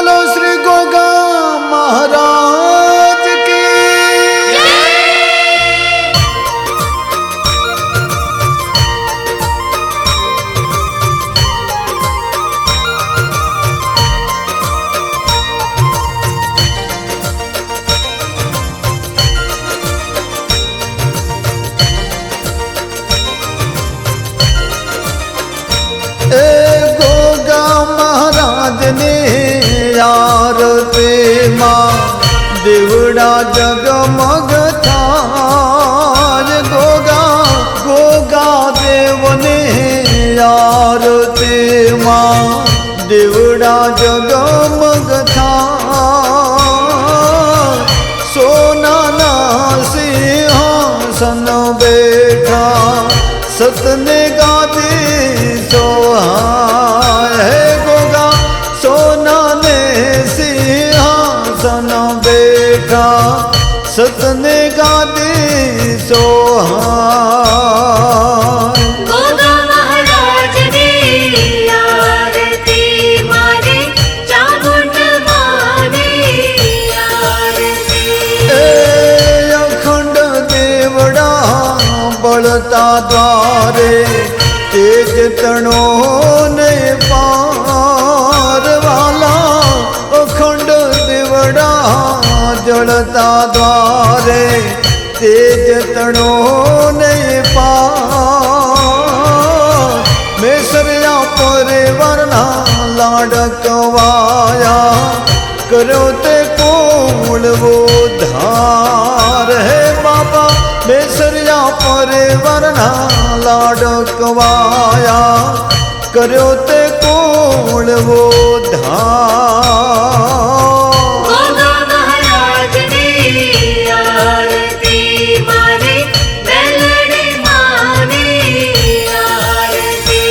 बोलो श्री गोगा महाराज की। गोगा महाराज ने आरती मां देवड़ा जगमग थाज। गोगा गोगा देव ने आरती मां देवड़ा जगमग थाज। सोना ना सिंहासन बैठा सतने गादी सोहाय। गोगा सोना ने सिंहासन बैठा सतने गादी सोहाय। गोगा महाराज ने आरती मारे चामुंड माने आरती। अखंड देवड़ा बलता द्वारे तेज तणो ने पार वाला। अखंड देवड़ा जलता द्वारे तेज तणो ने पार। मेसरिया परिवारना लाडकवाया करो ते कोल वो धार है बाबा। बेसरिया परिवारना लाडकवाया करो ते कोल वो धार। गोगा महाराज ने आरती मारे बेलड़े माने आरती।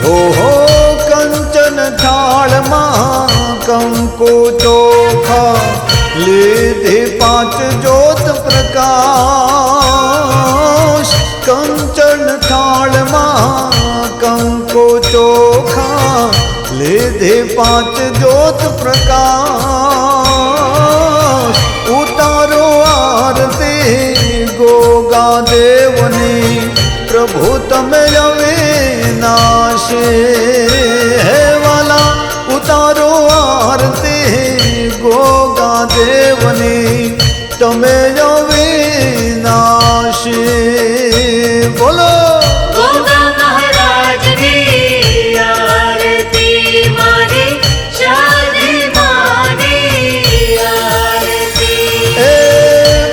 ओहो कंचन थाल मां कंकु चोखा लीधे 5 ज्योत प्रकाश। कंचन थाल मां कंकु चोखा लीधे 5 ज्योत प्रकाश। उतारो आरती गोगा देवनी प्रभु तमे अविनाशी है वाला। उतारो आरती गोगा देवनी तमे अविनाशी। बोलो गोगा महाराज ने आरती मारे शादी माने आरती।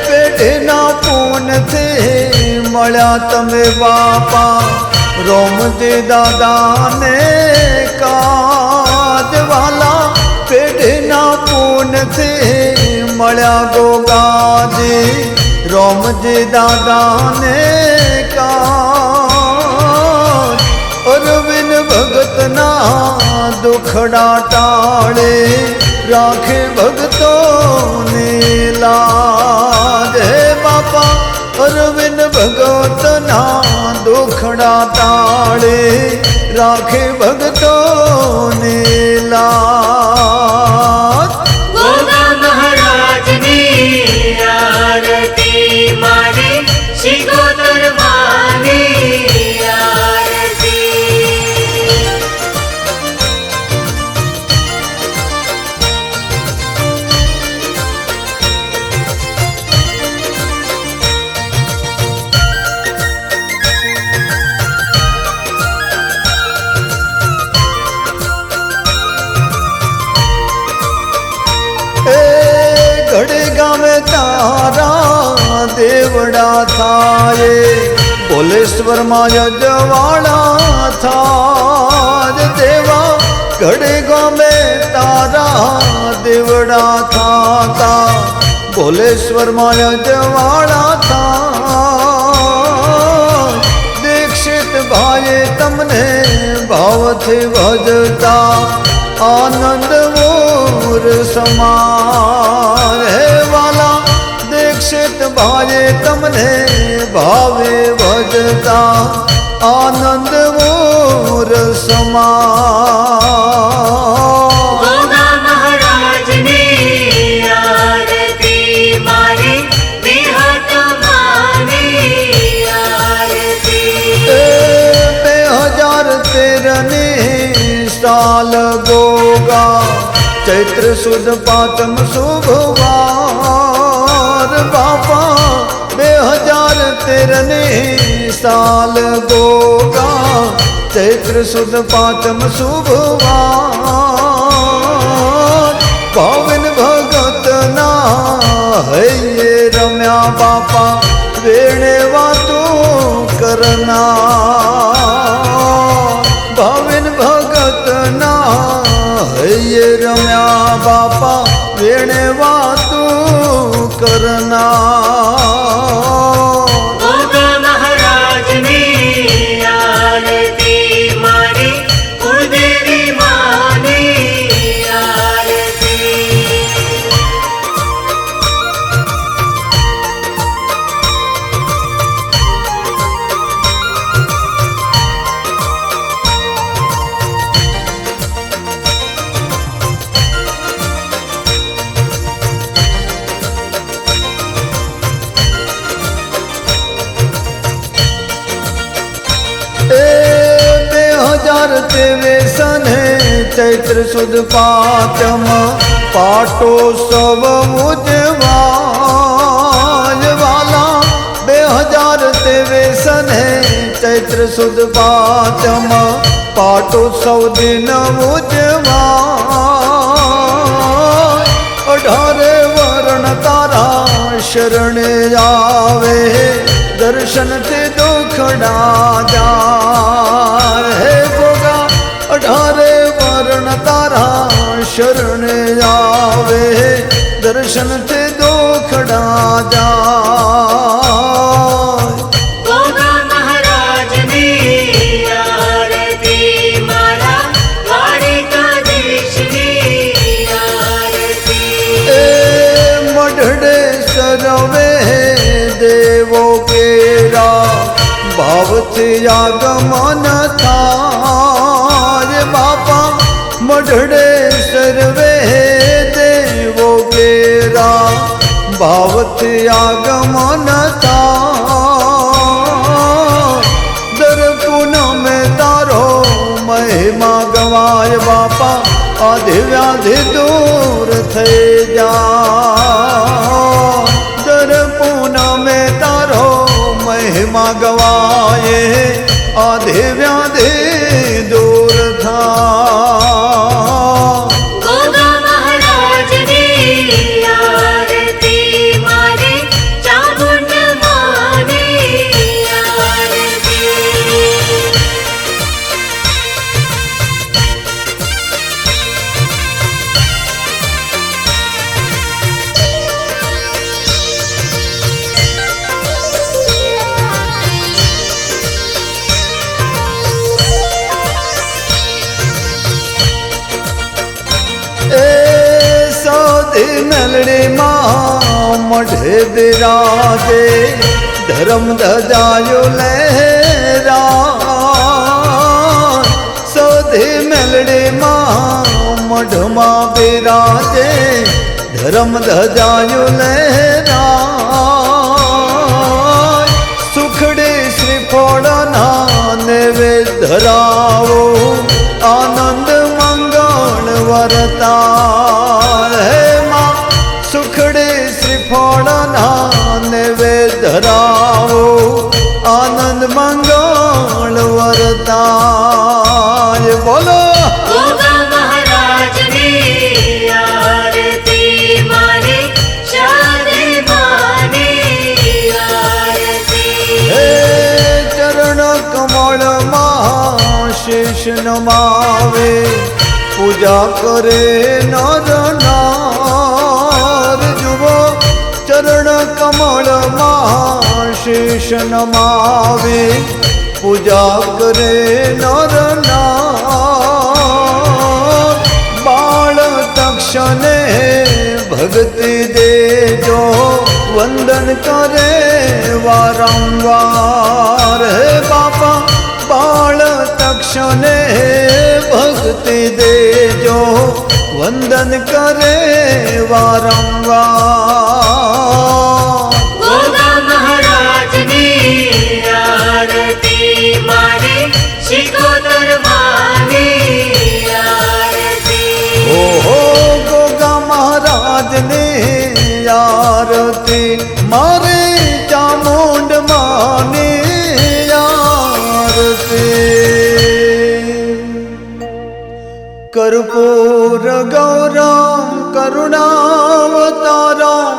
पेढ़ना पून थे मळ्या तमे बापा रोमजी दादा ने काज वाला। पेढ़ना पून थे मळ्या गोगाजी रोमजी दादा ने काज। अरविंद भगत ना दुखड़ा टाळे राखे भगतों ने लाज है बापा। अरविंद भगत ना दुखड़ा टाळे राखे भगतों ने लाज। गोगा महाराज ने आरती मारे शिकोतर माने आरती। तारा देवड़ा थाये भोलेश्वर मां यजवाड़ा थाज। देवा घड़े गाँव में तारा देवड़ा था भोलेश्वर मां यजवाड़ा था। ભાઈએ તમને ભાવથી ભજતા આનંદ મોર સમાન હે વાલા દીક્ષિત ભાઈએ તમને ભાવે ભજતા આનંદ મોર સમાન ગોગા મહારાજની આરતી મારે વિહત માની આરતી 2013 સાલ ગોગા ચૈત્ર સુદ પાંચમ શુભવાર બાપા 2013 સાલ ગોગા ચૈત્ર સુદ પાંચમ શુભવાર ભાવન ભગતના હૈયે રમ્યા બાપા વેણે વાતો કરના ભાવિન ભગતના હૈયે રમ્યા બાપા વેણે વાતો કરના ગોગા મહારાજની આરતી મારે કુળદેવી માની આરતી એ 2023 ચૈત્ર સુદ પાંચમ પાટોત્સવ ઉજવાય વાલા 2023 ચૈત્ર સુદ પાંચમ પાટોત્સવ દિન ઉજવાય 18 વર્ણ તારા શરણે આવે દર્શનથી દુખડા જાય હે ગોગા 18 વર્ણ તારા શરણે આવે દર્શનથી દુખડા જાય ગોગા મહારાજની આરતી મારા દ્વારિકાધીશની આરતી એ મઢડે સરવે દેવો કેરા ભાવથી આગમન થાય બાપા મઢડે સર્વે દેવો કેરા ભાવથી આગમન થાય દર પૂનમે તારો મહિમા ગવાય બાપા આધિ વ્યાધિ દૂર થઈ જા દર પૂનમે તારો મહિમા ગવાય આધિ વ્યાધિ દૂર થા ગોગા મહારાજની આરતી મારે ચામુંડ માની આરતી એ સૌથી મેલડીમાં મઢે બિરાજે ધર્મ ધજાયો લહેરા સૌથી મેલડીમાં મઢમાં બિરાજે ધર્મ ધજાયો લહેરા સુખડી શ્રીફળના નૈવેદ્ય ધરાવો આનંદ મંગળ વરતા હે માં સુખડી શ્રીફળના નૈવેદ્ય ધરાવો આનંદ મંગળ વરતા બોલો ગોગા મહારાજની આરતી મારે શાદે માની આરતી હે ચરણ કમળમાં શીશ નમાવે પૂજા કરે નર નાર જુઓ ચરણ કમળમાં શીશ નમાવે પૂજા કરે નર નાર બાળ તક્ષને ભક્તિ દેજો વંદન કરે વારંવાર હે બાપા બાળ તક્ષને ભક્તિ દેજો વંદન કરે વારંવાર ગોગા મહારાજની આરતી મારે શિકોતર માની આરતી ઓહો ગોગા મહારાજની આરતી મારે ચામુંડ માની આરતી કર્પૂર ગૌરમ કરુણાવતારમ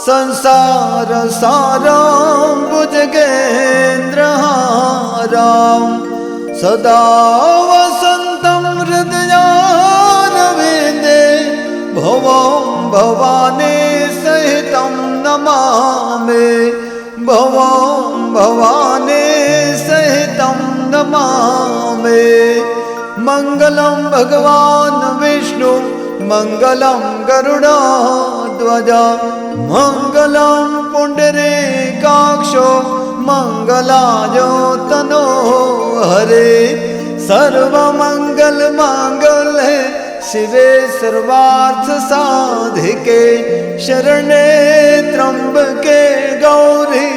સંસાર સારમ ભુજગેન્દ્રહારમ સદા વસંતમ હૃદયારવિંદે ભવમ ભવાની સહિતમ નમામે ભવમ ભવાની સહિતમ નમામે મંગલમ ભગવાન વિષ્ણુ મંગલમ ગરુડધ્વજા મંગલમ પુંડરીકાક્ષો મંગલાજો તનો હરે સર્વમંગલ માંગલ્ય શિવે સર્વાર્થ સાધિકે શરણે ત્રંબકે ગૌરી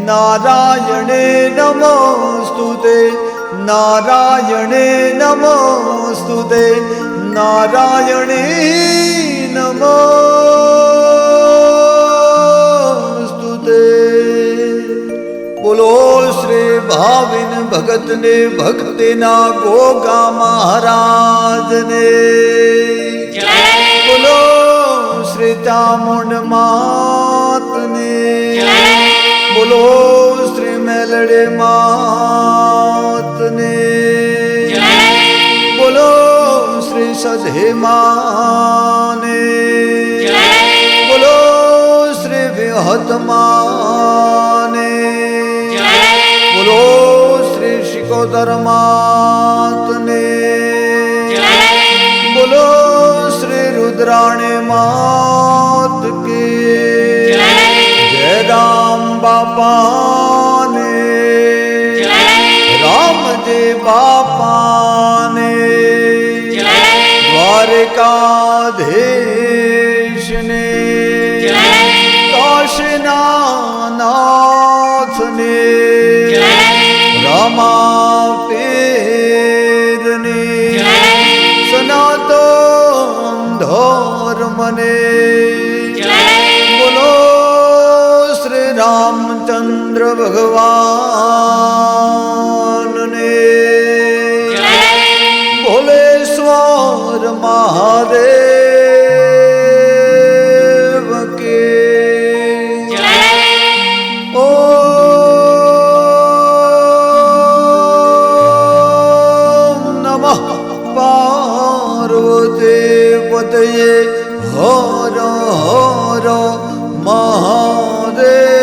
નારાયણે નમોસ્તુતે નારાયણે નમોસ્તુતે નારાયણે નમોસ્તુતે બોલો શ્રી ભાવિન ભગતને ભક્તિના ગોગા મહારાજને જય બોલો શ્રી ચામુંડ માતને જય બોલો શ્રી મેલડે માતને જય બોલો શ્રી સધે માને જય બોલો શ્રી વિહત માને જય બોલો શ્રી શિકોતર માતને જય બોલો શ્રી રુદ્રાણી માત કી જય જય રામ બાપાને જય રામજી બાપાને જય દ્વારકાધીશને જય કાશીના નાથને જય રામા પીરને જય સનાતન ધર્મને જય બોલો શ્રી રામચંદ્ર ભગવાનને જય ભોલેશ્વર મહાદેવ કે જય ઓમ નમઃ પાર્વતી પતયે હર હર મહાદેવ